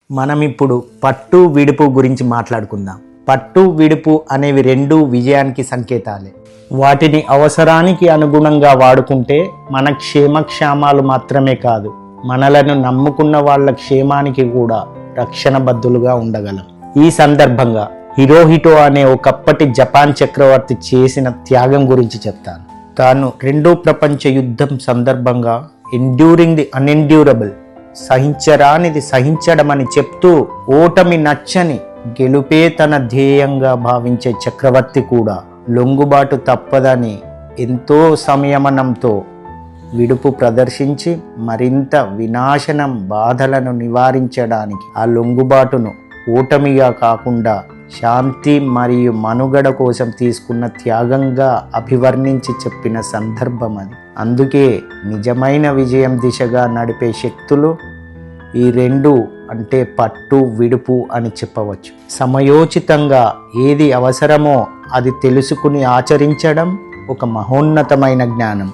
మనం ఇప్పుడు పట్టు విడుపు గురించి మాట్లాడుకుందాం. పట్టు విడుపు అనేవి రెండు విజయానికి సంకేతాలే. వాటిని అవసరానికి అనుగుణంగా వాడుకుంటే మన క్షేమక్షేమాలు మాత్రమే కాదు, మనలను నమ్ముకున్న వాళ్ళ క్షేమానికి కూడా రక్షణబద్ధులుగా ఉండగలం. ఈ సందర్భంగా హిరోహిటో అనే ఒకప్పటి జపాన్ చక్రవర్తి చేసిన త్యాగం గురించి చెప్తాను. తాను రెండో ప్రపంచ యుద్ధం సందర్భంగా ఎండ్యూరింగ్ ది అన్ఎండ్యూరబుల్, సహించరానిది సహించడం అని చెప్తూ ఓటమి నచ్చని గెలుపే తన ధ్యేయంగా భావించే చక్రవర్తి కూడా లొంగుబాటు తప్పదని ఎంతో సంయమనంతో విడుపు ప్రదర్శించి మరింత వినాశనం బాధలను నివారించడానికి ఆ లొంగుబాటును ఓటమిగా కాకుండా శాంతి మరియు మనుగడ కోసం తీసుకున్న త్యాగంగా అభివర్ణించి చెప్పిన సందర్భం అది. అందుకే నిజమైన విజయం దిశగా నడిపే శక్తులు ఈ రెండు, అంటే పట్టు విడుపు అని చెప్పవచ్చు. సమయోచితంగా ఏది అవసరమో అది తెలుసుకుని ఆచరించడం ఒక మహోన్నతమైన జ్ఞానం.